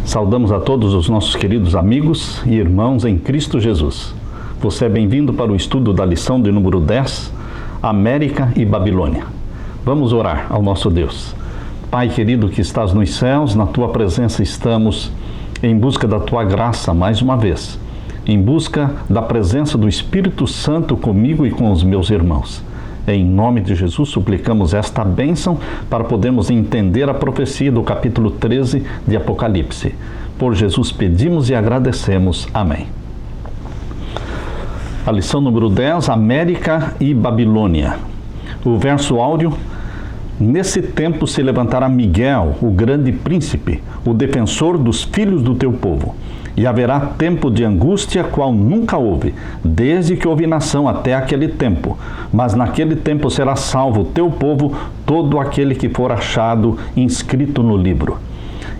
Saudamos a todos os nossos queridos amigos e irmãos em Cristo Jesus. Você é bem-vindo para o estudo da lição de número 10, América e Babilônia. Vamos orar ao nosso Deus. Pai querido que estás nos céus, na Tua presença estamos em busca da Tua graça mais uma vez, em busca da presença do Espírito Santo comigo e com os meus irmãos. Em nome de Jesus, suplicamos esta bênção para podermos entender a profecia do capítulo 13 de Apocalipse. Por Jesus pedimos e agradecemos. Amém. A lição número 10, América e Babilônia. O verso áureo: nesse tempo se levantará Miguel, o grande príncipe, o defensor dos filhos do teu povo. E haverá tempo de angústia, qual nunca houve, desde que houve nação até aquele tempo. Mas naquele tempo será salvo o teu povo, todo aquele que for achado inscrito no livro.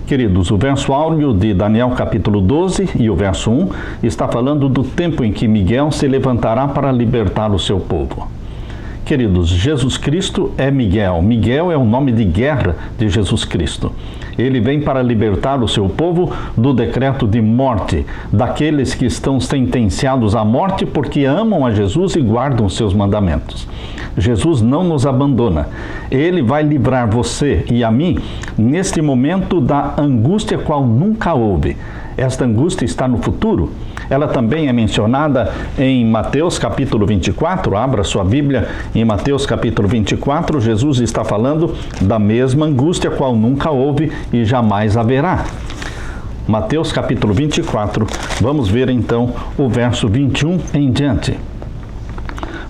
Queridos, o verso áureo de Daniel capítulo 12 e o verso 1 está falando do tempo em que Miguel se levantará para libertar o seu povo. Queridos, Jesus Cristo é Miguel. Miguel é o nome de guerra de Jesus Cristo. Ele vem para libertar o seu povo do decreto de morte, daqueles que estão sentenciados à morte porque amam a Jesus e guardam os seus mandamentos. Jesus não nos abandona. Ele vai livrar você e a mim neste momento da angústia qual nunca houve. Esta angústia está no futuro. Ela também é mencionada em Mateus capítulo 24. Abra sua Bíblia em Mateus capítulo 24. Jesus está falando da mesma angústia qual nunca houve e jamais haverá. Mateus capítulo 24. Vamos ver então o verso 21 em diante.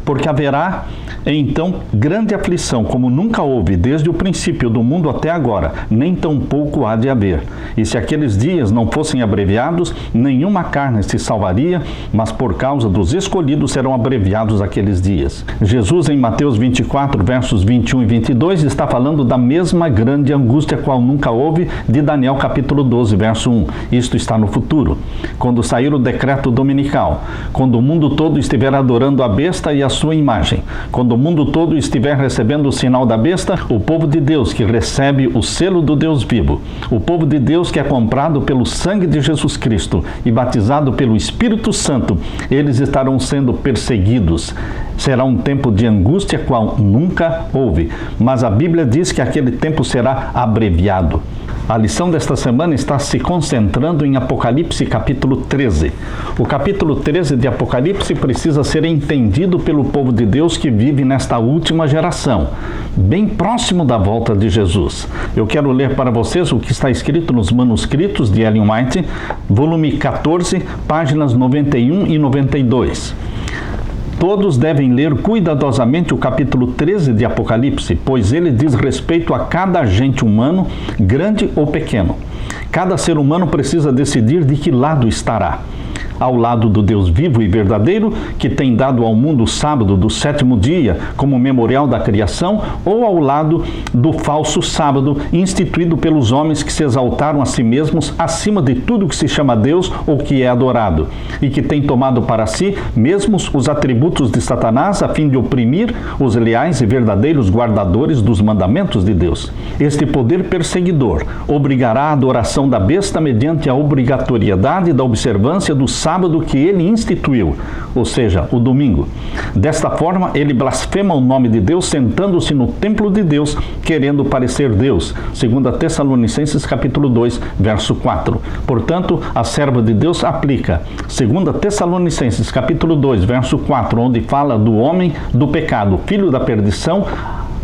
Porque haverá então grande aflição, como nunca houve desde o princípio do mundo até agora, nem tampouco há de haver. E se aqueles dias não fossem abreviados, nenhuma carne se salvaria, mas por causa dos escolhidos serão abreviados aqueles dias. Jesus, em Mateus 24, versos 21 e 22, está falando da mesma grande angústia qual nunca houve de Daniel capítulo 12, verso 1. Isto está no futuro. Quando sair o decreto dominical, quando o mundo todo estiver adorando a besta e a sua imagem, quando o mundo todo estiver recebendo o sinal da besta, o povo de Deus que recebe o selo do Deus vivo, o povo de Deus que é comprado pelo sangue de Jesus Cristo e batizado pelo Espírito Santo, eles estarão sendo perseguidos. Será um tempo de angústia qual nunca houve, mas a Bíblia diz que aquele tempo será abreviado. A lição desta semana está se concentrando em Apocalipse capítulo 13. O capítulo 13 de Apocalipse precisa ser entendido pelo povo de Deus que vive nesta última geração, bem próximo da volta de Jesus. Eu quero ler para vocês o que está escrito nos manuscritos de Ellen White, volume 14, páginas 91 e 92. Todos devem ler cuidadosamente o capítulo 13 de Apocalipse, pois ele diz respeito a cada agente humano, grande ou pequeno. Cada ser humano precisa decidir de que lado estará. Ao lado do Deus vivo e verdadeiro, que tem dado ao mundo o sábado do sétimo dia como memorial da criação, ou ao lado do falso sábado, instituído pelos homens que se exaltaram a si mesmos acima de tudo que se chama Deus ou que é adorado, e que tem tomado para si mesmos os atributos de Satanás a fim de oprimir os leais e verdadeiros guardadores dos mandamentos de Deus. Este poder perseguidor obrigará a adoração da besta mediante a obrigatoriedade da observância do sábado que ele instituiu, ou seja, o domingo. Desta forma, ele blasfema o nome de Deus, sentando-se no templo de Deus, querendo parecer Deus, segundo Tessalonicenses capítulo 2, verso 4. Portanto, a serva de Deus aplica, segundo Tessalonicenses capítulo 2, verso 4, onde fala do homem do pecado, filho da perdição,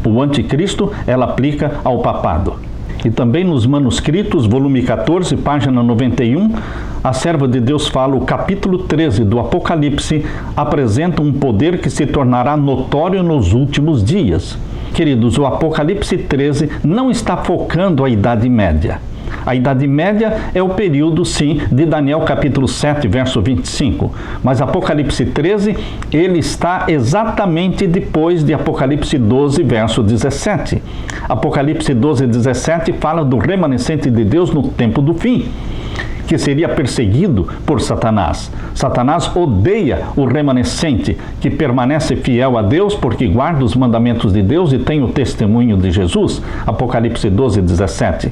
o anticristo, ela aplica ao papado. E também nos manuscritos, volume 14, página 91, a serva de Deus fala: o capítulo 13 do Apocalipse apresenta um poder que se tornará notório nos últimos dias. Queridos, o Apocalipse 13 não está focando a Idade Média. A Idade Média é o período, sim, de Daniel capítulo 7, verso 25. Mas Apocalipse 13, ele está exatamente depois de Apocalipse 12, verso 17. Apocalipse 12, 17 fala do remanescente de Deus no tempo do fim. que seria perseguido por Satanás. Satanás odeia o remanescente que permanece fiel a Deus porque guarda os mandamentos de Deus e tem o testemunho de Jesus. Apocalipse 12, 17.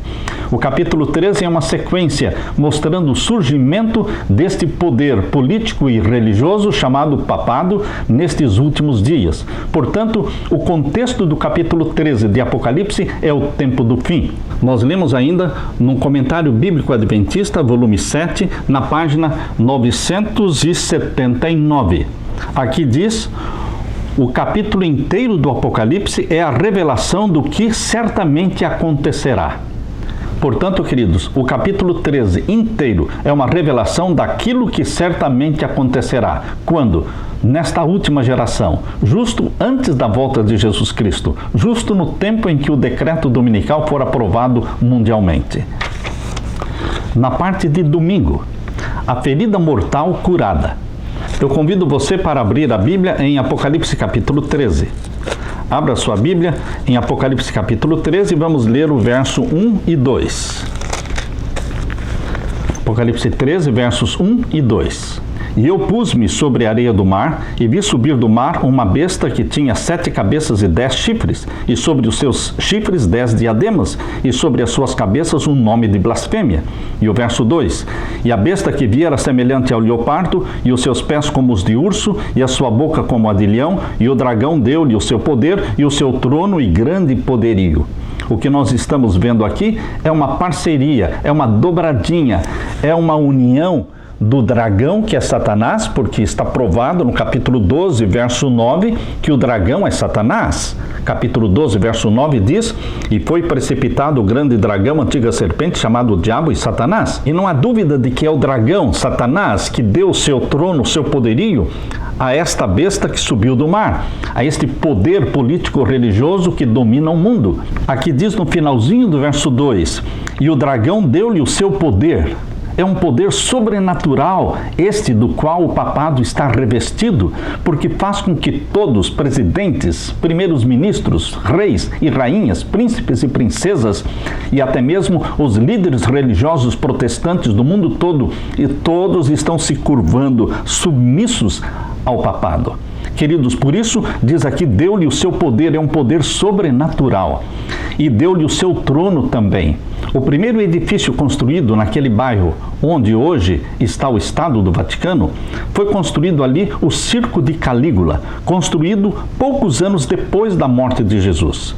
O capítulo 13 é uma sequência mostrando o surgimento deste poder político e religioso chamado papado nestes últimos dias. Portanto, o contexto do capítulo 13 de Apocalipse é o tempo do fim. Nós lemos ainda no Comentário Bíblico Adventista, volume 7, na página 979. Aqui diz: o capítulo inteiro do Apocalipse é a revelação do que certamente acontecerá. Portanto, queridos, o capítulo 13 inteiro é uma revelação daquilo que certamente acontecerá. Quando? Nesta última geração, justo antes da volta de Jesus Cristo, justo no tempo em que o decreto dominical for aprovado mundialmente. Na parte de domingo, a ferida mortal curada. Eu convido você para abrir a Bíblia em Apocalipse capítulo 13. Abra sua Bíblia em Apocalipse capítulo 13 e vamos ler o verso 1 e 2. Apocalipse 13, versos 1 e 2. E eu pus-me sobre a areia do mar, e vi subir do mar uma besta que tinha 7 cabeças e 10 chifres, e sobre os seus chifres 10 diademas, e sobre as suas cabeças um nome de blasfêmia. E o verso 2. E a besta que vi era semelhante ao leopardo, e os seus pés como os de urso, e a sua boca como a de leão, e o dragão deu-lhe o seu poder, e o seu trono e grande poderio. O que nós estamos vendo aqui é uma parceria, é uma dobradinha, é uma união do dragão, que é Satanás, porque está provado no capítulo 12, verso 9, que o dragão é Satanás. Capítulo 12, verso 9 diz: e foi precipitado o grande dragão, antiga serpente, chamado Diabo e Satanás. E não há dúvida de que é o dragão, Satanás, que deu o seu trono, o seu poderio a esta besta que subiu do mar, a este poder político-religioso que domina o mundo. Aqui diz no finalzinho do verso 2, e o dragão deu-lhe o seu poder. É um poder sobrenatural, este do qual o papado está revestido, porque faz com que todos, presidentes, primeiros ministros, reis e rainhas, príncipes e princesas, e até mesmo os líderes religiosos protestantes do mundo todo, e todos estão se curvando, submissos ao papado. Queridos, por isso, diz aqui, deu-lhe o seu poder, é um poder sobrenatural. E deu-lhe o seu trono também. O primeiro edifício construído naquele bairro, onde hoje está o Estado do Vaticano, foi construído ali o Circo de Calígula, construído poucos anos depois da morte de Jesus.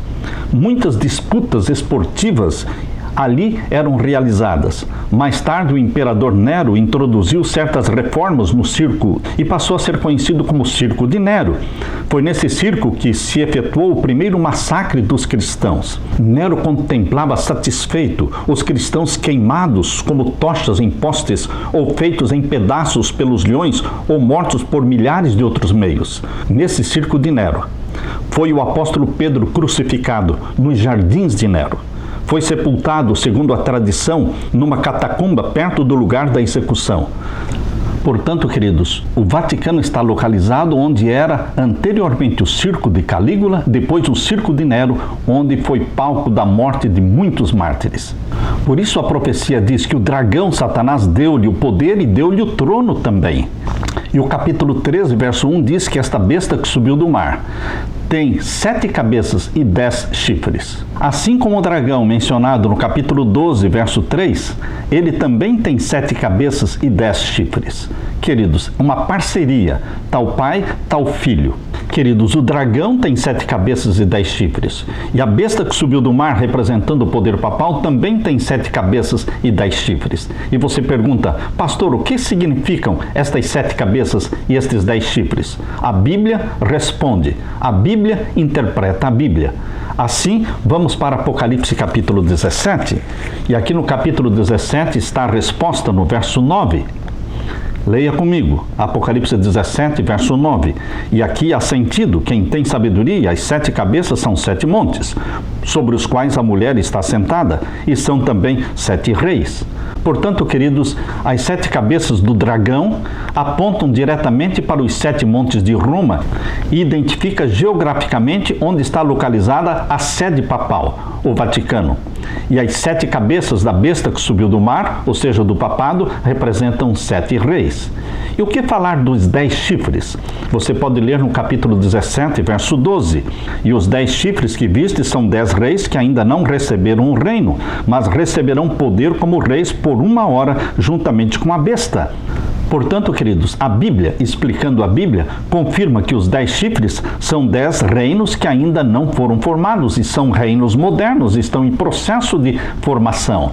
Muitas disputas esportivas ali eram realizadas. Mais tarde, o imperador Nero introduziu certas reformas no circo e passou a ser conhecido como Circo de Nero. Foi nesse circo que se efetuou o primeiro massacre dos cristãos. Nero contemplava satisfeito os cristãos queimados como tochas em postes ou feitos em pedaços pelos leões ou mortos por milhares de outros meios. Nesse Circo de Nero, foi o apóstolo Pedro crucificado nos jardins de Nero. Foi sepultado, segundo a tradição, numa catacumba perto do lugar da execução. Portanto, queridos, o Vaticano está localizado onde era anteriormente o Circo de Calígula, depois o Circo de Nero, onde foi palco da morte de muitos mártires. Por isso a profecia diz que o dragão Satanás deu-lhe o poder e deu-lhe o trono também. E o capítulo 13, verso 1 diz que esta besta que subiu do mar tem 7 cabeças e 10 chifres. Assim como o dragão mencionado no capítulo 12, verso 3, ele também tem 7 cabeças e 10 chifres. Queridos, uma parceria, tal pai, tal filho. Queridos, o dragão tem 7 cabeças e 10 chifres. E a besta que subiu do mar, representando o poder papal, também tem 7 cabeças e 10 chifres. E você pergunta, pastor, o que significam estas 7 cabeças e estes 10 chifres? A Bíblia responde. A Bíblia interpreta a Bíblia. Assim, vamos para Apocalipse capítulo 17. E aqui no capítulo 17 está a resposta no verso 9. Leia comigo, Apocalipse 17, verso 9. E aqui há sentido, quem tem sabedoria, as 7 cabeças são 7 montes, sobre os quais a mulher está sentada, e são também 7 reis. Portanto, queridos, as 7 cabeças do dragão apontam diretamente para os 7 montes de Roma e identifica geograficamente onde está localizada a sede papal, o Vaticano. E as 7 cabeças da besta que subiu do mar, ou seja, do papado, representam 7 reis. E o que falar dos 10 chifres? Você pode ler no capítulo 17, verso 12. E os 10 chifres que viste são 10 reis que ainda não receberam o reino, mas receberão poder como reis por 1 hora, juntamente com a besta. Portanto, queridos, a Bíblia, explicando a Bíblia, confirma que os 10 chifres são 10 reinos que ainda não foram formados e são reinos modernos, estão em processo de formação.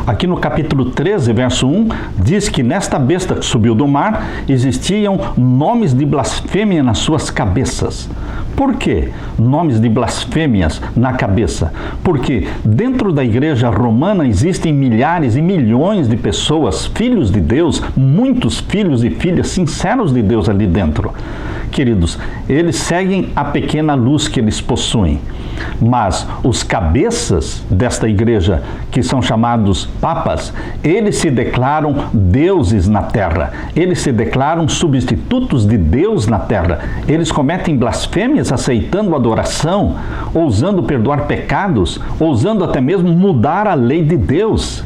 Aqui no capítulo 13, verso 1, diz que nesta besta que subiu do mar existiam nomes de blasfêmia nas suas cabeças. Por quê? Nomes de blasfêmias na cabeça. Porque dentro da igreja romana existem milhares e milhões de pessoas, filhos de Deus, muitos filhos e filhas sinceros de Deus ali dentro. Queridos, eles seguem a pequena luz que eles possuem. Mas os cabeças desta igreja, que são chamados papas, eles se declaram deuses na terra. Eles se declaram substitutos de Deus na terra. Eles cometem blasfêmias aceitando adoração, ousando perdoar pecados, ousando até mesmo mudar a lei de Deus,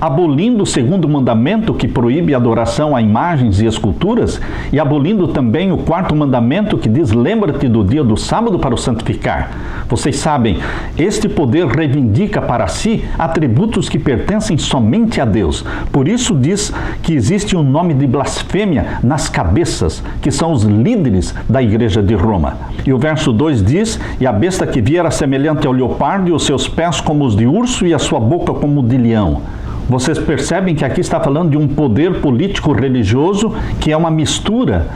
abolindo o 2º mandamento que proíbe a adoração a imagens e esculturas e abolindo também o 4º mandamento que diz: lembra-te do dia do sábado para o santificar. Vocês sabem, este poder reivindica para si atributos que pertencem somente a Deus. Por isso diz que existe um nome de blasfêmia nas cabeças, que são os líderes da igreja de Roma. E o verso 2 diz: e a besta que vi era semelhante ao leopardo, e os seus pés como os de urso, e a sua boca como de leão. Vocês percebem que aqui está falando de um poder político religioso que é uma mistura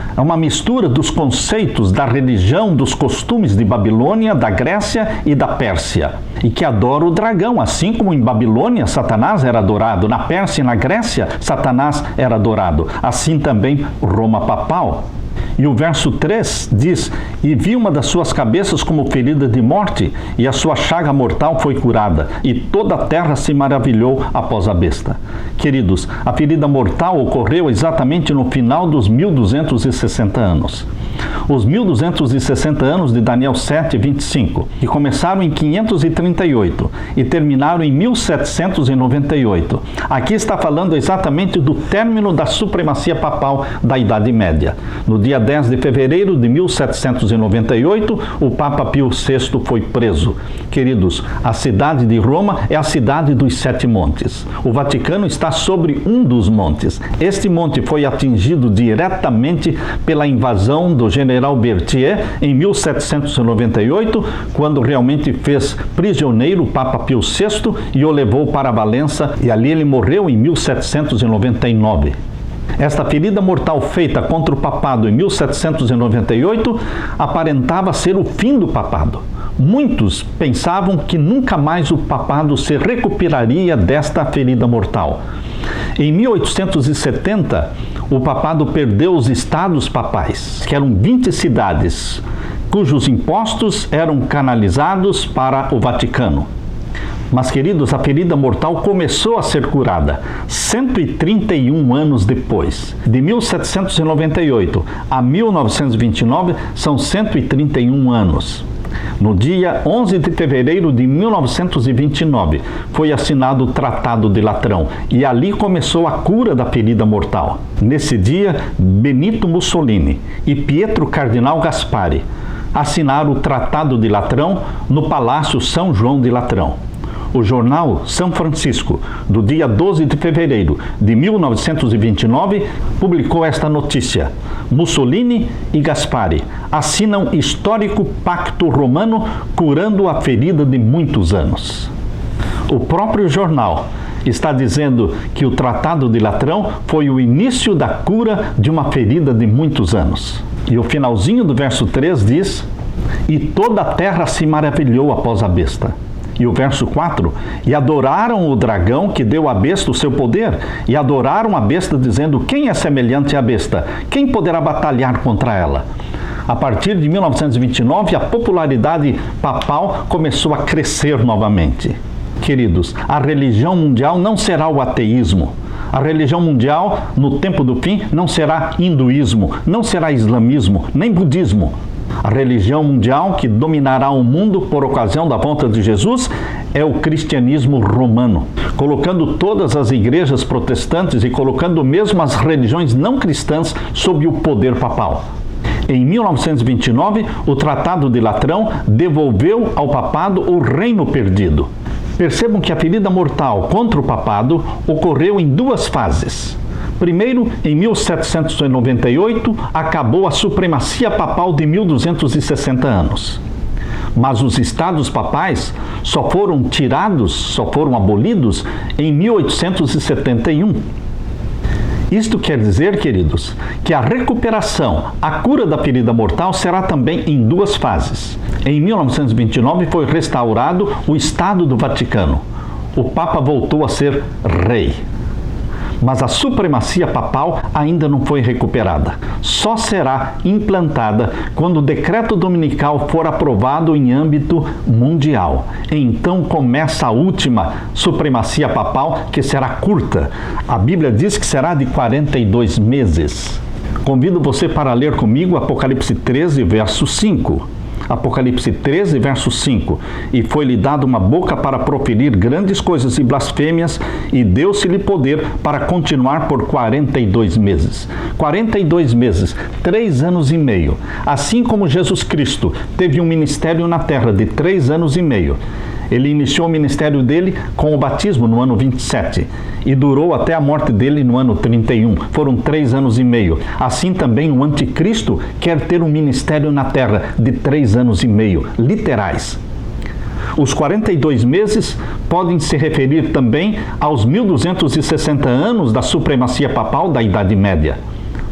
dos conceitos da religião, dos costumes de Babilônia, da Grécia e da Pérsia, e que adora o dragão, assim como em Babilônia Satanás era adorado, na Pérsia e na Grécia Satanás era adorado, assim também Roma papal. E o verso 3 diz: e vi uma das suas cabeças como ferida de morte, e a sua chaga mortal foi curada, e toda a terra se maravilhou após a besta. Queridos, a ferida mortal ocorreu exatamente no final dos 1260 anos. Os 1260 anos de Daniel 7:25, que começaram em 538 e terminaram em 1798. Aqui está falando exatamente do término da supremacia papal da Idade Média. No dia 10 de fevereiro de 1798, o Papa Pio VI foi preso. Queridos, a cidade de Roma é a cidade dos 7 montes. O Vaticano está sobre um dos montes. Este monte foi atingido diretamente pela invasão do general Berthier em 1798, quando realmente fez prisioneiro o Papa Pio VI e o levou para Valença, e ali ele morreu em 1799. Esta ferida mortal feita contra o papado em 1798 aparentava ser o fim do papado. Muitos pensavam que nunca mais o papado se recuperaria desta ferida mortal. Em 1870, o papado perdeu os estados papais, que eram 20 cidades, cujos impostos eram canalizados para o Vaticano. Mas, queridos, a ferida mortal começou a ser curada 131 anos depois. De 1798 a 1929 são 131 anos. No dia 11 de fevereiro de 1929, foi assinado o Tratado de Latrão, e ali começou a cura da ferida mortal. Nesse dia, Benito Mussolini e Pietro Cardinal Gaspari assinaram o Tratado de Latrão no Palácio São João de Latrão. O jornal São Francisco, do dia 12 de fevereiro de 1929, publicou esta notícia: Mussolini e Gaspari assinam histórico pacto romano curando a ferida de muitos anos. O próprio jornal está dizendo que o Tratado de Latrão foi o início da cura de uma ferida de muitos anos. E o finalzinho do verso 3 diz: e toda a terra se maravilhou após a besta. E o verso 4, e adoraram o dragão que deu à besta o seu poder, e adoraram a besta dizendo: quem é semelhante à besta? Quem poderá batalhar contra ela? A partir de 1929, a popularidade papal começou a crescer novamente. Queridos, a religião mundial não será o ateísmo. A religião mundial, no tempo do fim, não será hinduísmo, não será islamismo, nem budismo. A religião mundial que dominará o mundo por ocasião da volta de Jesus é o cristianismo romano, colocando todas as igrejas protestantes e colocando mesmo as religiões não cristãs sob o poder papal. Em 1929, o Tratado de Latrão devolveu ao papado o reino perdido. Percebam que a ferida mortal contra o papado ocorreu em duas fases. Primeiro, em 1798, acabou a supremacia papal de 1260 anos. Mas os estados papais só foram abolidos em 1871. Isto quer dizer, queridos, que a recuperação, a cura da ferida mortal será também em duas fases. Em 1929 foi restaurado o Estado do Vaticano. O Papa voltou a ser rei. Mas a supremacia papal ainda não foi recuperada. Só será implantada quando o decreto dominical for aprovado em âmbito mundial. Então começa a última supremacia papal, que será curta. A Bíblia diz que será de 42 meses. Convido você para ler comigo Apocalipse 13, verso 5. Apocalipse 13, verso 5. E foi-lhe dado uma boca para proferir grandes coisas e blasfêmias, e deu-se-lhe poder para continuar por 42 meses. 42 meses, 3 anos e meio. Assim como Jesus Cristo teve um ministério na terra de 3 anos e meio. Ele iniciou o ministério dele com o batismo no ano 27 e durou até a morte dele no ano 31. Foram 3 anos e meio. Assim também o anticristo quer ter um ministério na terra de 3 anos e meio, literais. Os 42 meses podem se referir também aos 1260 anos da supremacia papal da Idade Média.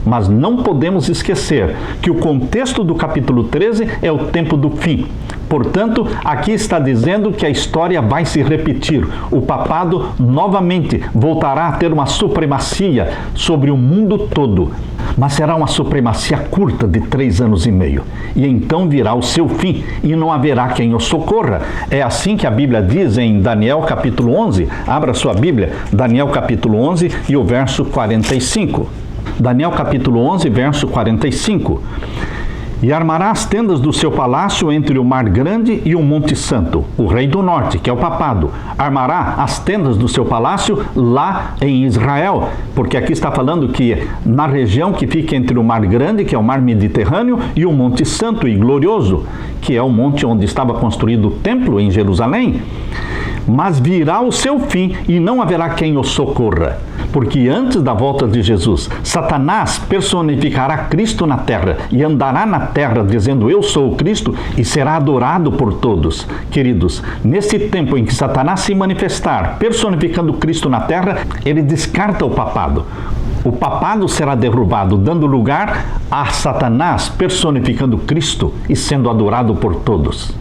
Mas não podemos esquecer que o contexto do capítulo 13 é o tempo do fim. Portanto, aqui está dizendo que a história vai se repetir. O papado novamente voltará a ter uma supremacia sobre o mundo todo. Mas será uma supremacia curta de 3 anos e meio. E então virá o seu fim e não haverá quem o socorra. É assim que a Bíblia diz em Daniel capítulo 11. Abra sua Bíblia, Daniel capítulo 11 e o verso 45. Daniel capítulo 11, verso 45. E armará as tendas do seu palácio entre o Mar Grande e o Monte Santo, o rei do norte, que é o papado. Armará as tendas do seu palácio lá em Israel, porque aqui está falando que na região que fica entre o Mar Grande, que é o Mar Mediterrâneo, e o Monte Santo e Glorioso, que é o monte onde estava construído o templo em Jerusalém. Mas virá o seu fim e não haverá quem o socorra. Porque antes da volta de Jesus, Satanás personificará Cristo na terra e andará na terra dizendo eu sou o Cristo e será adorado por todos. Queridos, nesse tempo em que Satanás se manifestar personificando Cristo na terra, ele descarta o papado. O papado será derrubado, dando lugar a Satanás personificando Cristo e sendo adorado por todos.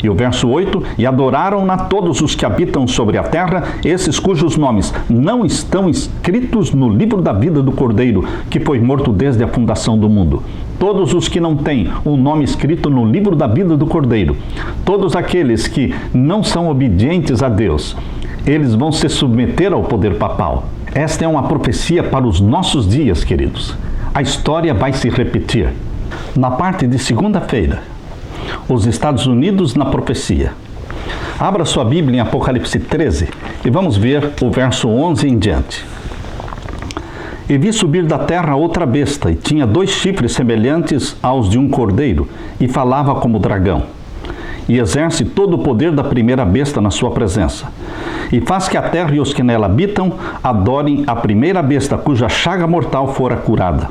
E o verso 8, e adoraram-na todos os que habitam sobre a terra, esses cujos nomes não estão escritos no livro da vida do Cordeiro, que foi morto desde a fundação do mundo. Todos os que não têm um nome escrito no livro da vida do Cordeiro, todos aqueles que não são obedientes a Deus, eles vão se submeter ao poder papal. Esta é uma profecia para os nossos dias, queridos. A história vai se repetir. Na parte de segunda-feira, os Estados Unidos na profecia. Abra sua Bíblia em Apocalipse 13 e vamos ver o verso 11 em diante. E vi subir da terra outra besta, e tinha 2 chifres semelhantes aos de um cordeiro, e falava como dragão. E exerce todo o poder da primeira besta na sua presença. E faz que a terra e os que nela habitam adorem a primeira besta, cuja chaga mortal fora curada.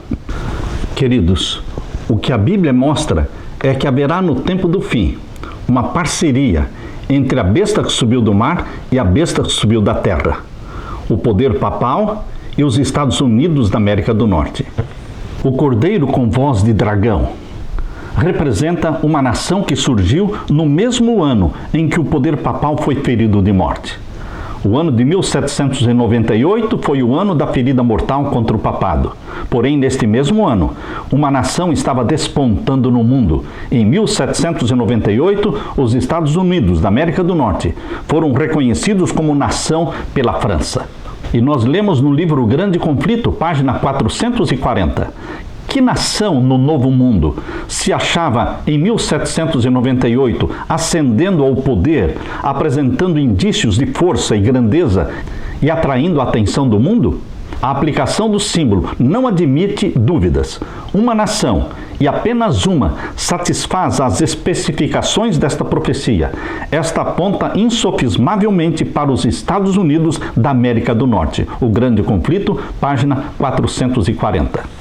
Queridos, o que a Bíblia mostra é que haverá no tempo do fim uma parceria entre a besta que subiu do mar e a besta que subiu da terra. O poder papal e os Estados Unidos da América do Norte. O cordeiro com voz de dragão representa uma nação que surgiu no mesmo ano em que o poder papal foi ferido de morte. O ano de 1798 foi o ano da ferida mortal contra o papado. Porém, neste mesmo ano, uma nação estava despontando no mundo. Em 1798, os Estados Unidos da América do Norte foram reconhecidos como nação pela França. E nós lemos no livro O Grande Conflito, página 440, Que nação no Novo Mundo se achava em 1798 ascendendo ao poder, apresentando indícios de força e grandeza e atraindo a atenção do mundo? A aplicação do símbolo não admite dúvidas. Uma nação, e apenas uma, satisfaz as especificações desta profecia. Esta aponta insofismavelmente para os Estados Unidos da América do Norte. O Grande Conflito, página 440.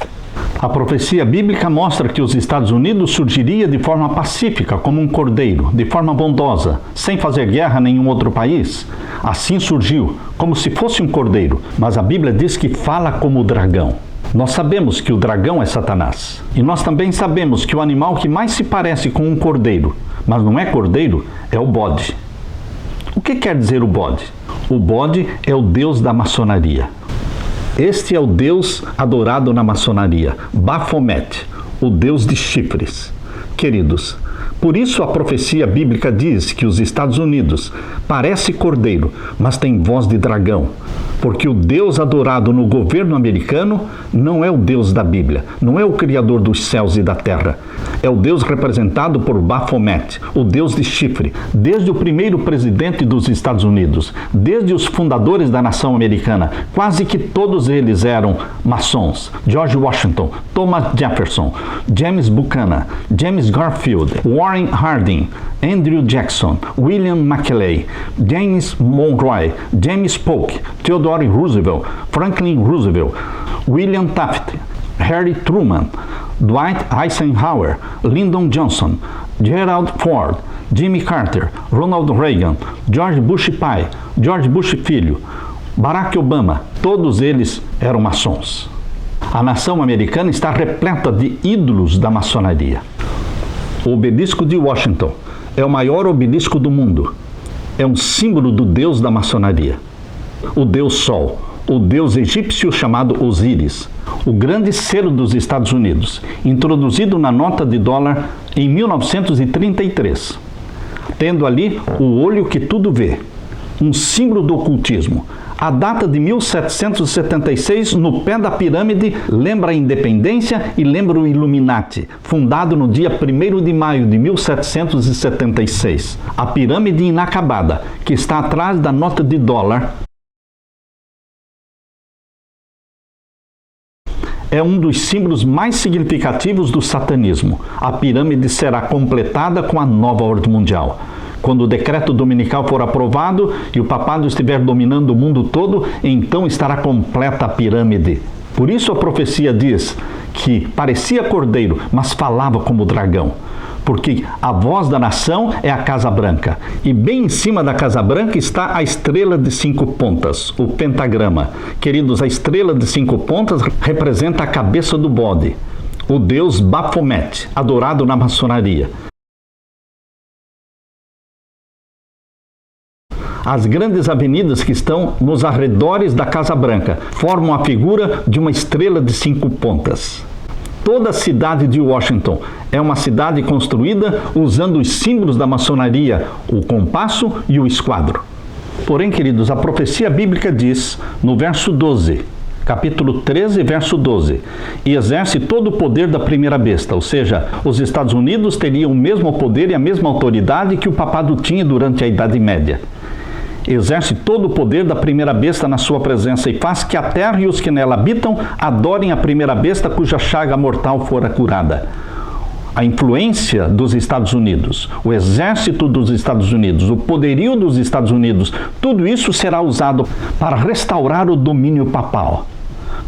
A profecia bíblica mostra que os Estados Unidos surgiria de forma pacífica, como um cordeiro, de forma bondosa, sem fazer guerra a nenhum outro país. Assim surgiu, como se fosse um cordeiro, mas a Bíblia diz que fala como o dragão. Nós sabemos que o dragão é Satanás. E nós também sabemos que o animal que mais se parece com um cordeiro, mas não é cordeiro, é o bode. O que quer dizer o bode? O bode é o deus da maçonaria. Este é o deus adorado na maçonaria, Baphomet, o deus de chifres. Queridos, por isso a profecia bíblica diz que os Estados Unidos parece cordeiro, mas tem voz de dragão. Porque o Deus adorado no governo americano não é o Deus da Bíblia, não é o Criador dos céus e da terra. É o Deus representado por Baphomet, o Deus de chifre, desde o primeiro presidente dos Estados Unidos, desde os fundadores da nação americana, quase que todos eles eram maçons. George Washington, Thomas Jefferson, James Buchanan, James Garfield, Warren Harding, Andrew Jackson, William McKinley, James Monroe, James Polk, Theodore Roosevelt, Franklin Roosevelt, William Taft, Harry Truman, Dwight Eisenhower, Lyndon Johnson, Gerald Ford, Jimmy Carter, Ronald Reagan, George Bush pai, George Bush filho, Barack Obama, todos eles eram maçons. A nação americana está repleta de ídolos da maçonaria. O obelisco de Washington é o maior obelisco do mundo. É um símbolo do deus da maçonaria. O deus Sol, o deus egípcio chamado Osíris, o grande cero dos Estados Unidos, introduzido na nota de dólar em 1933, tendo ali o olho que tudo vê, um símbolo do ocultismo. A data de 1776, no pé da pirâmide, lembra a independência e lembra o Illuminati, fundado no dia 1º de maio de 1776. A pirâmide inacabada, que está atrás da nota de dólar, é um dos símbolos mais significativos do satanismo. A pirâmide será completada com a nova ordem mundial. Quando o decreto dominical for aprovado e o papado estiver dominando o mundo todo, então estará completa a pirâmide. Por isso a profecia diz que parecia cordeiro, mas falava como dragão. Porque a voz da nação é a Casa Branca. E bem em cima da Casa Branca está a estrela de 5 pontas, o pentagrama. Queridos, a estrela de 5 pontas representa a cabeça do bode, o deus Baphomet, adorado na maçonaria. As grandes avenidas que estão nos arredores da Casa Branca formam a figura de uma estrela de 5 pontas. Toda a cidade de Washington é uma cidade construída usando os símbolos da maçonaria, o compasso e o esquadro. Porém, queridos, a profecia bíblica diz, no verso 12, capítulo 13, verso 12, e exerce todo o poder da primeira besta, ou seja, os Estados Unidos teriam o mesmo poder e a mesma autoridade que o papado tinha durante a Idade Média. Exerce todo o poder da primeira besta na sua presença e faz que a terra e os que nela habitam adorem a primeira besta cuja chaga mortal fora curada. A influência dos Estados Unidos, o exército dos Estados Unidos, o poderio dos Estados Unidos, tudo isso será usado para restaurar o domínio papal,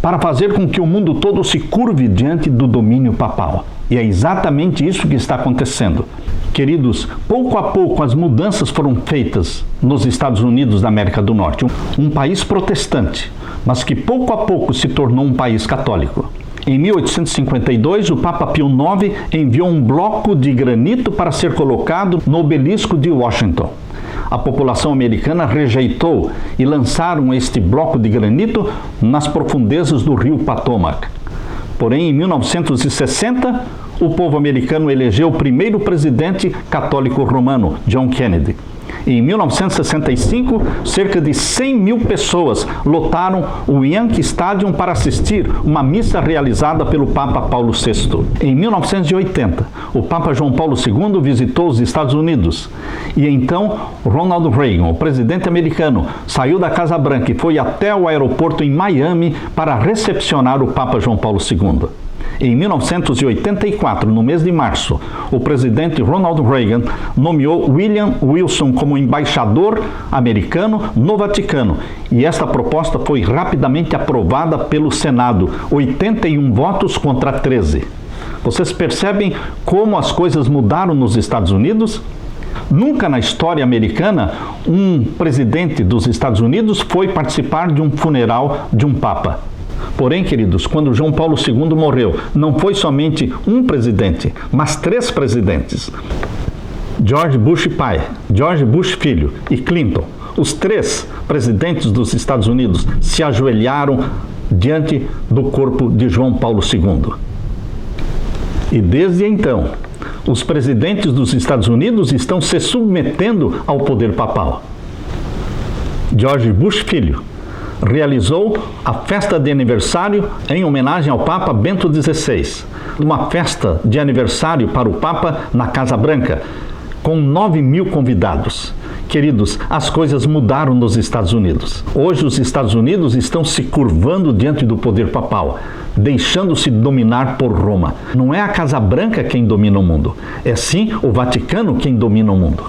para fazer com que o mundo todo se curve diante do domínio papal. E é exatamente isso que está acontecendo. Queridos, pouco a pouco as mudanças foram feitas nos Estados Unidos da América do Norte. Um país protestante, mas que pouco a pouco se tornou um país católico. Em 1852, o Papa Pio IX enviou um bloco de granito para ser colocado no obelisco de Washington. A população americana rejeitou e lançaram este bloco de granito nas profundezas do rio Potomac. Porém, em 1960, o povo americano elegeu o primeiro presidente católico romano, John Kennedy. Em 1965, cerca de 100 mil pessoas lotaram o Yankee Stadium para assistir uma missa realizada pelo Papa Paulo VI. Em 1980, o Papa João Paulo II visitou os Estados Unidos e então Ronald Reagan, o presidente americano, saiu da Casa Branca e foi até o aeroporto em Miami para recepcionar o Papa João Paulo II. Em 1984, no mês de março, o presidente Ronald Reagan nomeou William Wilson como embaixador americano no Vaticano. E esta proposta foi rapidamente aprovada pelo Senado, 81 votos contra 13. Vocês percebem como as coisas mudaram nos Estados Unidos? Nunca na história americana um presidente dos Estados Unidos foi participar de um funeral de um papa. Porém, queridos, quando João Paulo II morreu, não foi somente um presidente, mas 3 presidentes. George Bush pai, George Bush filho e Clinton, os 3 presidentes dos Estados Unidos se ajoelharam diante do corpo de João Paulo II. E desde então, os presidentes dos Estados Unidos estão se submetendo ao poder papal. George Bush filho realizou a festa de aniversário em homenagem ao Papa Bento XVI. Uma festa de aniversário para o Papa na Casa Branca, com 9 mil convidados. Queridos, as coisas mudaram nos Estados Unidos. Hoje os Estados Unidos estão se curvando diante do poder papal, deixando-se dominar por Roma. Não é a Casa Branca quem domina o mundo, é sim o Vaticano quem domina o mundo.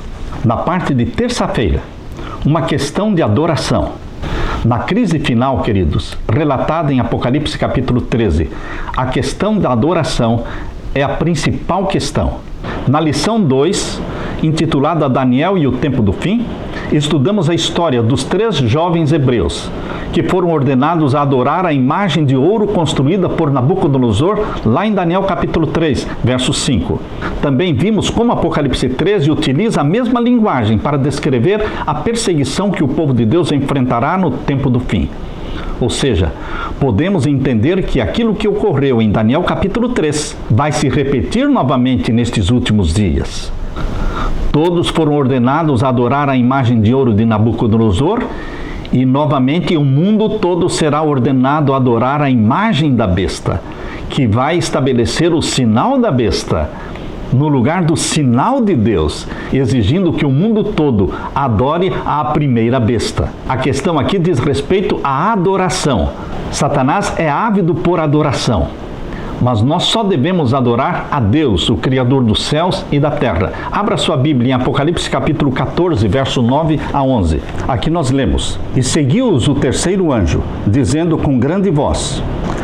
Na parte de terça-feira, uma questão de adoração. Na crise final, queridos, relatada em Apocalipse capítulo 13, a questão da adoração é a principal questão. Na lição 2, intitulada Daniel e o Tempo do Fim, estudamos a história dos 3 jovens hebreus que foram ordenados a adorar a imagem de ouro construída por Nabucodonosor, lá em Daniel capítulo 3, verso 5. Também vimos como Apocalipse 13 utiliza a mesma linguagem para descrever a perseguição que o povo de Deus enfrentará no tempo do fim. Ou seja, podemos entender que aquilo que ocorreu em Daniel capítulo 3 vai se repetir novamente nestes últimos dias. Todos foram ordenados a adorar a imagem de ouro de Nabucodonosor e novamente o mundo todo será ordenado a adorar a imagem da besta, que vai estabelecer o sinal da besta no lugar do sinal de Deus, exigindo que o mundo todo adore a primeira besta. A questão aqui diz respeito à adoração. Satanás é ávido por adoração, mas nós só devemos adorar a Deus, o Criador dos céus e da terra. Abra sua Bíblia em Apocalipse capítulo 14, verso 9 a 11. Aqui nós lemos: E seguiu-os o terceiro anjo, dizendo com grande voz: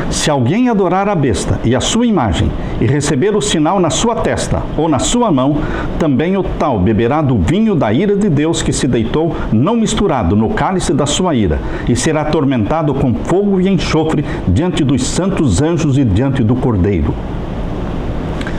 Se alguém adorar a besta e a sua imagem, e receber o sinal na sua testa ou na sua mão, também o tal beberá do vinho da ira de Deus que se deitou, não misturado, no cálice da sua ira, e será atormentado com fogo e enxofre diante dos santos anjos e diante do Cordeiro.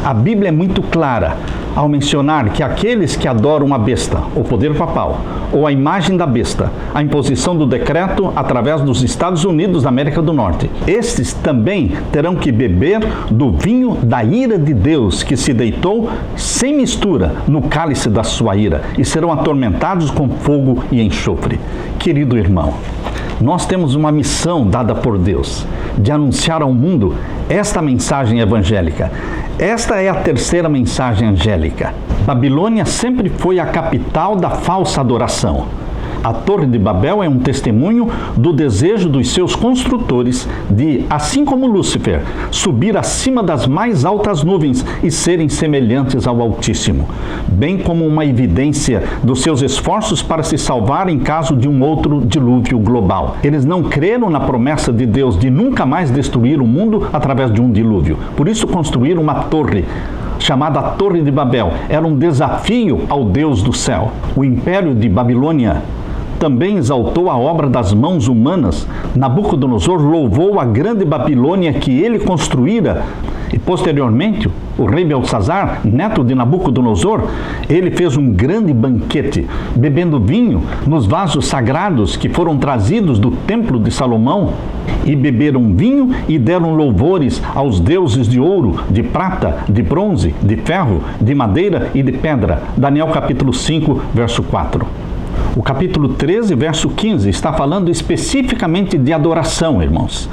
A Bíblia é muito clara ao mencionar que aqueles que adoram a besta, o poder papal, ou a imagem da besta, a imposição do decreto através dos Estados Unidos da América do Norte, estes também terão que beber do vinho da ira de Deus que se deitou sem mistura no cálice da sua ira e serão atormentados com fogo e enxofre. Querido irmão, nós temos uma missão dada por Deus de anunciar ao mundo esta mensagem evangélica. Esta é a terceira mensagem angélica. Babilônia sempre foi a capital da falsa adoração. A Torre de Babel é um testemunho do desejo dos seus construtores de, assim como Lúcifer, subir acima das mais altas nuvens e serem semelhantes ao Altíssimo, bem como uma evidência dos seus esforços para se salvar em caso de um outro dilúvio global. Eles não creram na promessa de Deus de nunca mais destruir o mundo através de um dilúvio. Por isso construíram uma torre chamada Torre de Babel. Era um desafio ao Deus do céu. O Império de Babilônia também exaltou a obra das mãos humanas. Nabucodonosor louvou a grande Babilônia que ele construíra. E posteriormente, o rei Belsazar, neto de Nabucodonosor, ele fez um grande banquete, bebendo vinho nos vasos sagrados que foram trazidos do templo de Salomão. E beberam vinho e deram louvores aos deuses de ouro, de prata, de bronze, de ferro, de madeira e de pedra. Daniel capítulo 5, verso 4. O capítulo 13, verso 15, está falando especificamente de adoração, irmãos.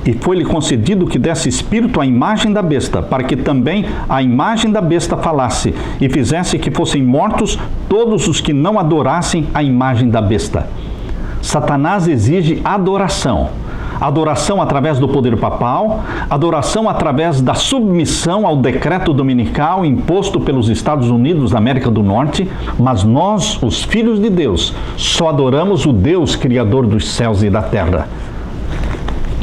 E foi-lhe concedido que desse espírito à imagem da besta, para que também a imagem da besta falasse, e fizesse que fossem mortos todos os que não adorassem a imagem da besta. Satanás exige adoração. Adoração através do poder papal, adoração através da submissão ao decreto dominical imposto pelos Estados Unidos da América do Norte, mas nós, os filhos de Deus, só adoramos o Deus Criador dos céus e da terra.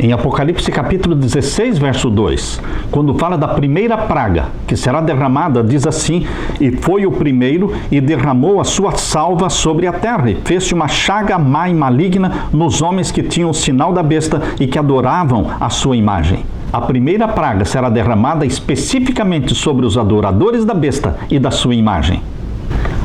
Em Apocalipse capítulo 16, verso 2, quando fala da primeira praga que será derramada, diz assim: e foi o primeiro e derramou a sua salva sobre a terra, e fez-se uma chaga má e maligna nos homens que tinham o sinal da besta e que adoravam a sua imagem. A primeira praga será derramada especificamente sobre os adoradores da besta e da sua imagem.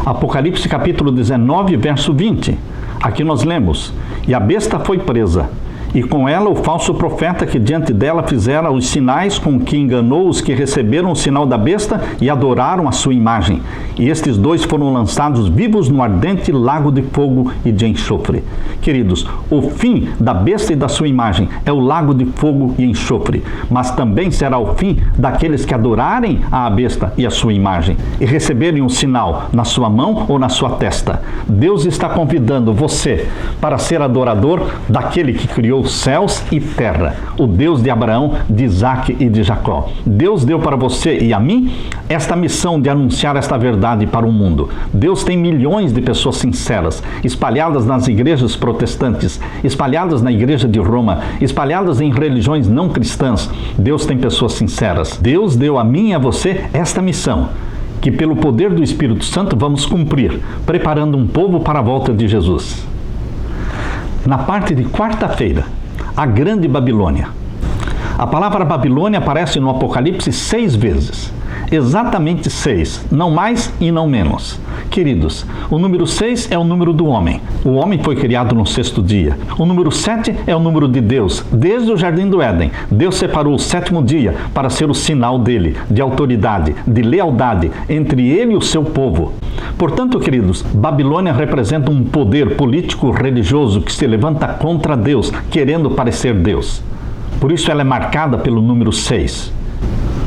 Apocalipse capítulo 19, verso 20, aqui nós lemos: e a besta foi presa, e com ela o falso profeta que diante dela fizera os sinais com que enganou os que receberam o sinal da besta e adoraram a sua imagem. E estes dois foram lançados vivos no ardente lago de fogo e de enxofre. Queridos, o fim da besta e da sua imagem é o lago de fogo e enxofre, mas também será o fim daqueles que adorarem a besta e a sua imagem e receberem um sinal na sua mão ou na sua testa. Deus está convidando você para ser adorador daquele que criou céus e terra, o Deus de Abraão, de Isaac e de Jacó. Deus deu para você e a mim esta missão de anunciar esta verdade para o mundo. Deus tem milhões de pessoas sinceras, espalhadas nas igrejas protestantes, espalhadas na igreja de Roma, espalhadas em religiões não cristãs. Deus tem pessoas sinceras. Deus deu a mim e a você esta missão, que pelo poder do Espírito Santo vamos cumprir, preparando um povo para a volta de Jesus. Na parte de quarta-feira, a Grande Babilônia. A palavra Babilônia aparece no Apocalipse 6 vezes. Exatamente 6, não mais e não menos. Queridos, o número 6 é o número do homem. O homem foi criado no 6º dia. O número 7 é o número de Deus. Desde o Jardim do Éden, Deus separou o 7º dia para ser o sinal dele, de autoridade, de lealdade entre ele e o seu povo. Portanto, queridos, Babilônia representa um poder político religioso que se levanta contra Deus, querendo parecer Deus. Por isso ela é marcada pelo número 6.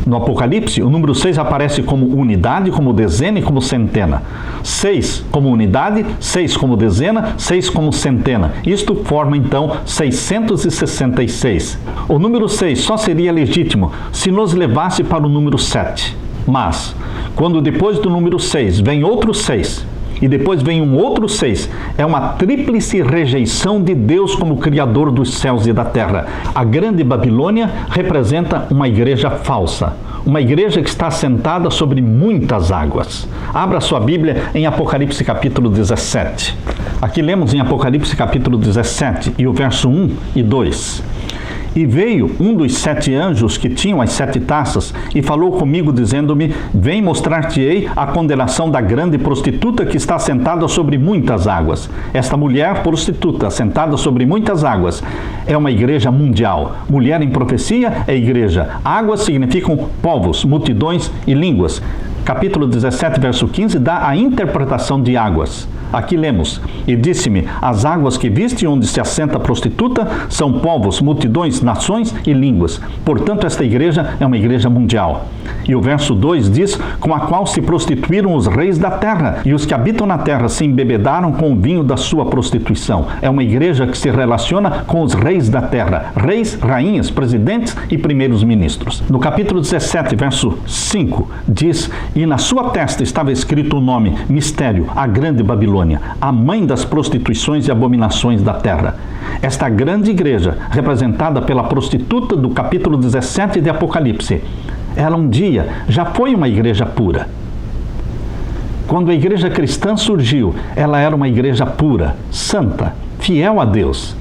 No Apocalipse, o número 6 aparece como unidade, como dezena e como centena. 6 como unidade, 6 como dezena, 6 como centena. Isto forma, então, 666. O número 6 só seria legítimo se nos levasse para o número 7. Mas, quando depois do número 6 vem outro 6, e depois vem um outro 6, é uma tríplice rejeição de Deus como Criador dos céus e da terra. A Grande Babilônia representa uma igreja falsa, uma igreja que está assentada sobre muitas águas. Abra sua Bíblia em Apocalipse capítulo 17. Aqui lemos em Apocalipse capítulo 17 e o verso 1 e 2. E veio um dos 7 anjos que tinham as 7 taças e falou comigo, dizendo-me: vem mostrar-te-ei a condenação da grande prostituta que está sentada sobre muitas águas. Esta mulher prostituta, sentada sobre muitas águas, é uma igreja mundial. Mulher em profecia é igreja. Águas significam povos, multidões e línguas. Capítulo 17, verso 15, dá a interpretação de águas. Aqui lemos: e disse-me, as águas que viste onde se assenta a prostituta são povos, multidões, nações e línguas. Portanto, esta igreja é uma igreja mundial. E o verso 2 diz: com a qual se prostituíram os reis da terra, e os que habitam na terra se embebedaram com o vinho da sua prostituição. É uma igreja que se relaciona com os reis da terra, reis, rainhas, presidentes e primeiros ministros. No capítulo 17, verso 5, diz: e na sua testa estava escrito o nome, Mistério, a Grande Babilônia, a mãe das prostituições e abominações da terra. Esta grande igreja, representada pela prostituta do capítulo 17 de Apocalipse, ela um dia já foi uma igreja pura. Quando a igreja cristã surgiu, ela era uma igreja pura, santa, fiel a Deus.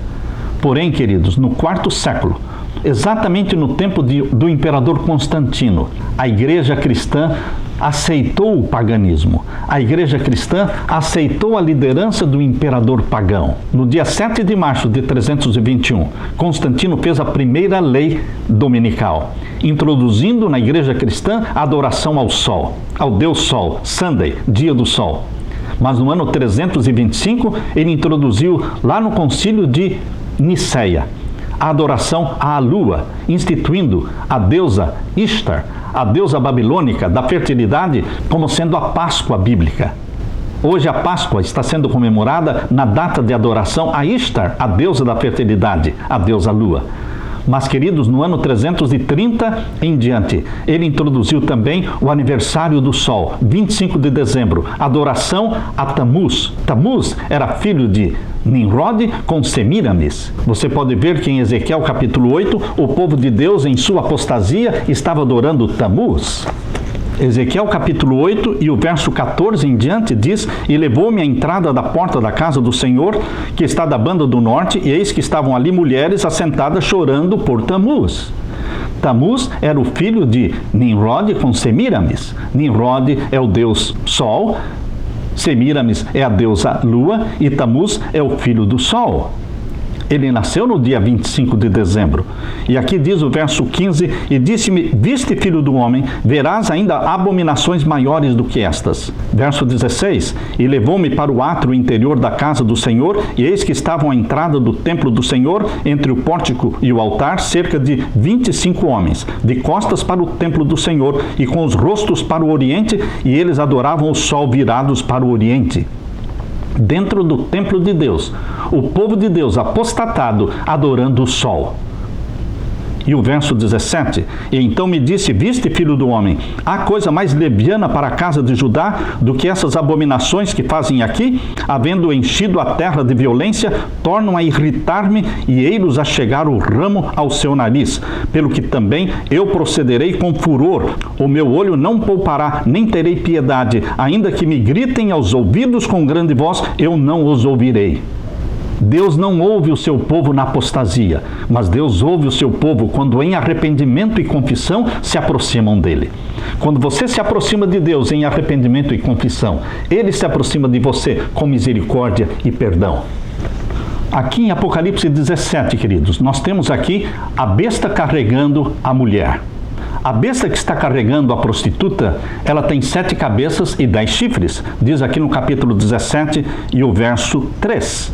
Porém, queridos, no 4º século, exatamente no tempo do imperador Constantino, a igreja cristã aceitou o paganismo. A igreja cristã aceitou a liderança do imperador pagão. No dia 7 de março de 321, Constantino fez a primeira lei dominical, introduzindo na igreja cristã a adoração ao sol, ao deus sol, Sunday, dia do sol. Mas no ano 325, ele introduziu lá no concílio de Niceia a adoração à lua, instituindo a deusa Ishtar, a deusa babilônica da fertilidade, como sendo a Páscoa bíblica. Hoje a Páscoa está sendo comemorada na data de adoração a Ishtar, a deusa da fertilidade, a deusa lua. Mas, queridos, no ano 330 em diante, ele introduziu também o aniversário do sol, 25 de dezembro, adoração a Tamuz. Tamuz era filho de Nimrod com Semíramis. Você pode ver que em Ezequiel capítulo 8, o povo de Deus em sua apostasia estava adorando Tamuz. Ezequiel capítulo 8 e o verso 14 em diante diz: E levou-me à entrada da porta da casa do Senhor, que está da banda do norte, e eis que estavam ali mulheres assentadas chorando por Tamuz. Tamuz era o filho de Nimrod com Semíramis. Nimrod é o deus Sol, Semíramis é a deusa Lua e Tamuz é o filho do Sol. Ele nasceu no dia 25 de dezembro. E aqui diz o verso 15: E disse-me, viste, filho do homem, verás ainda abominações maiores do que estas. Verso 16: E levou-me para o átrio interior da casa do Senhor, e eis que estavam à entrada do templo do Senhor, entre o pórtico e o altar, cerca de 25 homens, de costas para o templo do Senhor, e com os rostos para o oriente, e eles adoravam o sol virados para o oriente. Dentro do templo de Deus, o povo de Deus apostatado adorando o sol. E o verso 17: E então me disse, viste, filho do homem, há coisa mais leviana para a casa de Judá do que essas abominações que fazem aqui? Havendo enchido a terra de violência, tornam a irritar-me e ei-los a chegar o ramo ao seu nariz. Pelo que também eu procederei com furor, o meu olho não poupará, nem terei piedade, ainda que me gritem aos ouvidos com grande voz, eu não os ouvirei. Deus não ouve o seu povo na apostasia, mas Deus ouve o seu povo quando em arrependimento e confissão se aproximam dele. Quando você se aproxima de Deus em arrependimento e confissão, Ele se aproxima de você com misericórdia e perdão. Aqui em Apocalipse 17, queridos, nós temos aqui a besta carregando a mulher. A besta que está carregando a prostituta, ela tem 7 cabeças e 10 chifres. Diz aqui no capítulo 17 e o verso 3.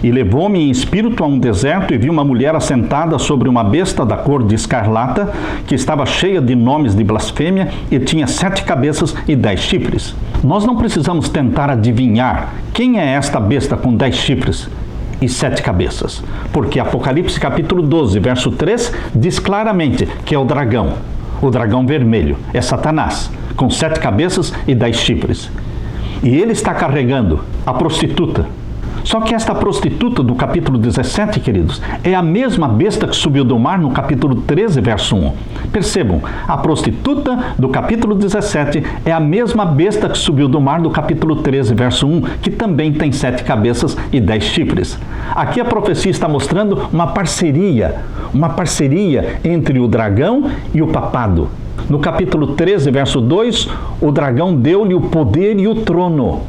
E levou-me em espírito a um deserto e vi uma mulher assentada sobre uma besta da cor de escarlata, que estava cheia de nomes de blasfêmia e tinha 7 cabeças e 10 chifres. Nós não precisamos tentar adivinhar quem é esta besta com 10 chifres e 7 cabeças, porque Apocalipse capítulo 12, verso 3, diz claramente que é o dragão vermelho, é Satanás, com 7 cabeças e 10 chifres. E ele está carregando a prostituta. Só que esta prostituta do capítulo 17, queridos, é a mesma besta que subiu do mar no capítulo 13, verso 1. Percebam, a prostituta do capítulo 17 é a mesma besta que subiu do mar do capítulo 13, verso 1, que também tem 7 cabeças e 10 chifres. Aqui a profecia está mostrando uma parceria entre o dragão e o papado. No capítulo 13, verso 2, o dragão deu-lhe o poder e o trono.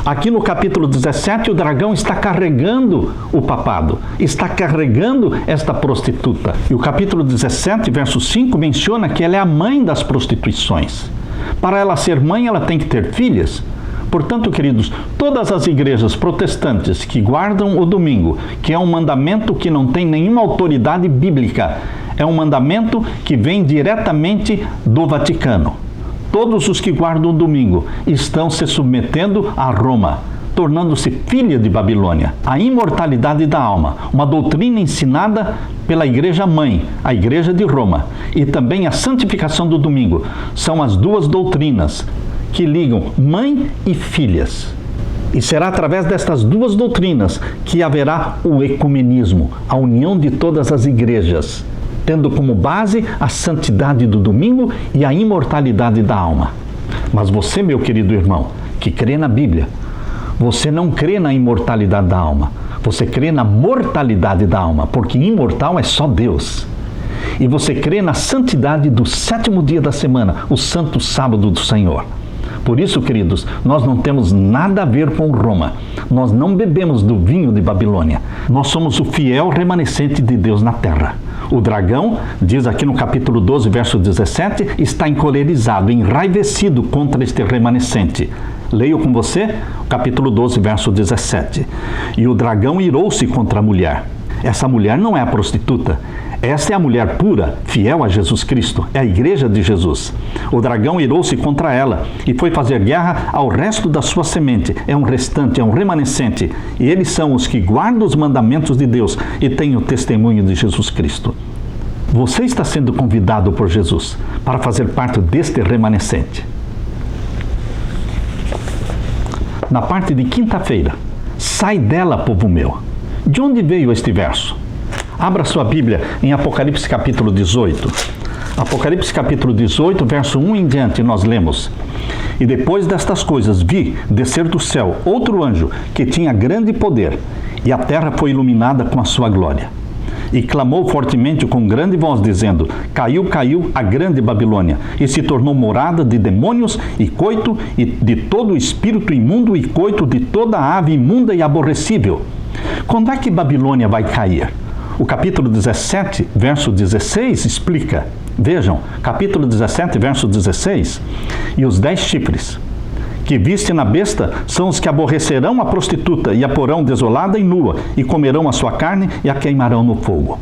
Aqui no capítulo 17, o dragão está carregando o papado, está carregando esta prostituta. E o capítulo 17, verso 5, menciona que ela é a mãe das prostituições. Para ela ser mãe, ela tem que ter filhas. Portanto, queridos, todas as igrejas protestantes que guardam o domingo, que é um mandamento que não tem nenhuma autoridade bíblica, é um mandamento que vem diretamente do Vaticano. Todos os que guardam o domingo estão se submetendo a Roma, tornando-se filha de Babilônia. A imortalidade da alma, uma doutrina ensinada pela Igreja Mãe, a Igreja de Roma, e também a santificação do domingo, são as duas doutrinas que ligam mãe e filhas. E será através destas duas doutrinas que haverá o ecumenismo, a união de todas as igrejas, tendo como base a santidade do domingo e a imortalidade da alma. Mas você, meu querido irmão, que crê na Bíblia, você não crê na imortalidade da alma, você crê na mortalidade da alma, porque imortal é só Deus. E você crê na santidade do 7º dia da semana, o santo sábado do Senhor. Por isso, queridos, nós não temos nada a ver com Roma. Nós não bebemos do vinho de Babilônia. Nós somos o fiel remanescente de Deus na terra. O dragão, diz aqui no capítulo 12, verso 17, está encolerizado, enraivecido contra este remanescente. Leio com você o capítulo 12, verso 17. E o dragão irou-se contra a mulher. Essa mulher não é a prostituta. Esta é a mulher pura, fiel a Jesus Cristo. É a igreja de Jesus. O dragão irou-se contra ela e foi fazer guerra ao resto da sua semente. É um restante, é um remanescente. E eles são os que guardam os mandamentos de Deus e têm o testemunho de Jesus Cristo. Você está sendo convidado por Jesus para fazer parte deste remanescente. Na parte de quinta-feira, sai dela, povo meu. De onde veio este verso? Abra sua Bíblia em Apocalipse capítulo 18. Apocalipse capítulo 18, verso 1 em diante, nós lemos: E depois destas coisas vi descer do céu outro anjo que tinha grande poder, e a terra foi iluminada com a sua glória. E clamou fortemente com grande voz, dizendo: Caiu, caiu a grande Babilônia, e se tornou morada de demônios e coito e de todo espírito imundo e coito de toda ave imunda e aborrecível. Quando é que Babilônia vai cair? O capítulo 17, verso 16, explica. Vejam, capítulo 17, verso 16. E os 10 chifres que viste na besta são os que aborrecerão a prostituta e a porão desolada e nua, e comerão a sua carne e a queimarão no fogo.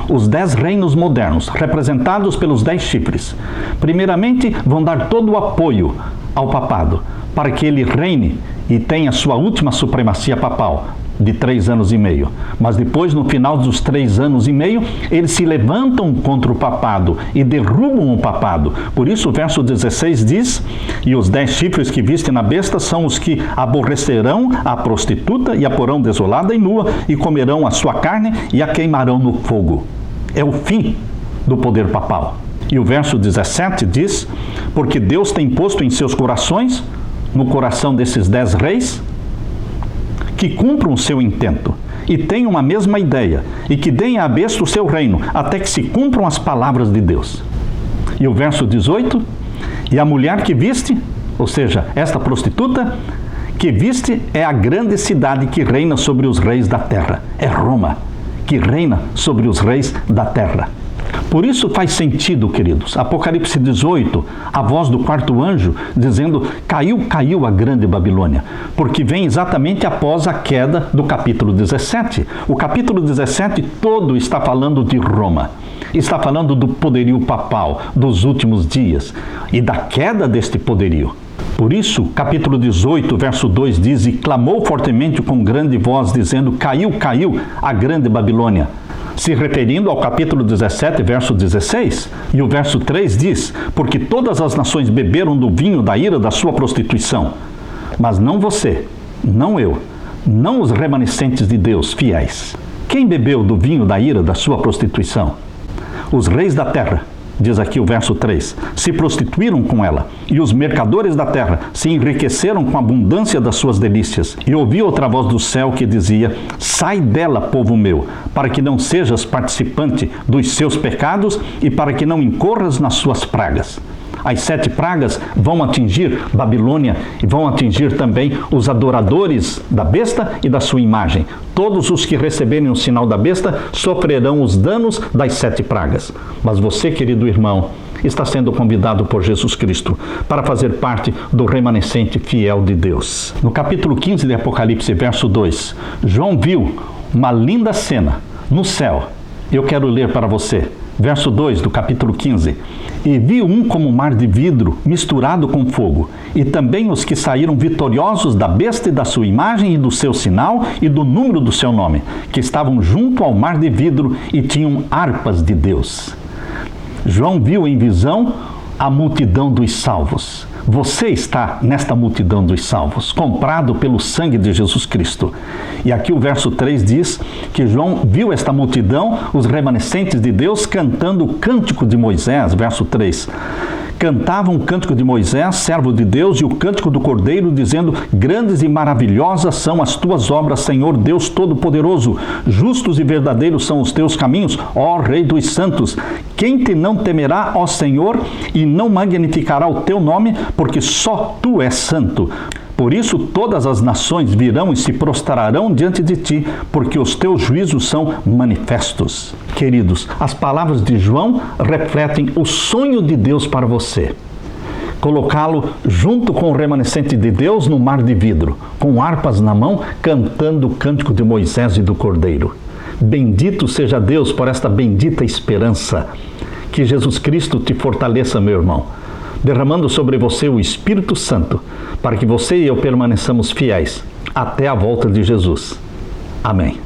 Os 10 reinos modernos, representados pelos 10 chifres, primeiramente vão dar todo o apoio ao papado, para que ele reine e tenha sua última supremacia papal, de 3 anos e meio. Mas depois, no final dos 3 anos e meio, eles se levantam contra o papado e derrubam o papado. Por isso o verso 16 diz: E os 10 chifres que viste na besta são os que aborrecerão a prostituta e a porão desolada e nua, e comerão a sua carne e a queimarão no fogo. É o fim do poder papal. E o verso 17 diz: Porque Deus tem posto em seus corações, no coração desses 10 reis, que cumpram o seu intento, e tenham a mesma ideia, e que deem à besta o seu reino, até que se cumpram as palavras de Deus. E o verso 18, e a mulher que viste, ou seja, esta prostituta, que viste é a grande cidade que reina sobre os reis da terra. É Roma, que reina sobre os reis da terra. Por isso faz sentido, queridos, Apocalipse 18, a voz do 4º anjo, dizendo: Caiu, caiu a grande Babilônia, porque vem exatamente após a queda do capítulo 17. O capítulo 17 todo está falando de Roma, está falando do poderio papal, dos últimos dias e da queda deste poderio. Por isso, capítulo 18, verso 2 diz: E clamou fortemente com grande voz, dizendo: Caiu, caiu a grande Babilônia, se referindo ao capítulo 17, verso 16. E o verso 3 diz: Porque todas as nações beberam do vinho da ira da sua prostituição. Mas não você, não eu, não os remanescentes de Deus fiéis. Quem bebeu do vinho da ira da sua prostituição? Os reis da terra, diz aqui o verso 3, se prostituíram com ela, e os mercadores da terra se enriqueceram com a abundância das suas delícias. E ouvi outra voz do céu que dizia: Sai dela, povo meu, para que não sejas participante dos seus pecados e para que não incorras nas suas pragas. As 7 pragas vão atingir Babilônia e vão atingir também os adoradores da besta e da sua imagem. Todos os que receberem o sinal da besta sofrerão os danos das 7 pragas. Mas você, querido irmão, está sendo convidado por Jesus Cristo para fazer parte do remanescente fiel de Deus. No capítulo 15 de Apocalipse, verso 2, João viu uma linda cena no céu. Eu quero ler para você. Verso 2 do capítulo 15. E vi um como mar de vidro misturado com fogo, e também os que saíram vitoriosos da besta e da sua imagem e do seu sinal e do número do seu nome, que estavam junto ao mar de vidro e tinham harpas de Deus. João viu em visão a multidão dos salvos. Você está nesta multidão dos salvos, comprado pelo sangue de Jesus Cristo. E aqui o verso 3 diz que João viu esta multidão, os remanescentes de Deus, cantando o cântico de Moisés, verso 3. cantavam o cântico de Moisés, servo de Deus, e o cântico do Cordeiro, dizendo: grandes e maravilhosas são as tuas obras, Senhor Deus Todo-Poderoso. Justos e verdadeiros são os teus caminhos, ó Rei dos santos. Quem te não temerá, ó Senhor, e não magnificará o teu nome, porque só tu és santo. Por isso todas as nações virão e se prostrarão diante de ti, porque os teus juízos são manifestos. Queridos, as palavras de João refletem o sonho de Deus para você. Colocá-lo junto com o remanescente de Deus no mar de vidro, com harpas na mão, cantando o cântico de Moisés e do Cordeiro. Bendito seja Deus por esta bendita esperança. Que Jesus Cristo te fortaleça, meu irmão, derramando sobre você o Espírito Santo, para que você e eu permaneçamos fiéis até a volta de Jesus. Amém.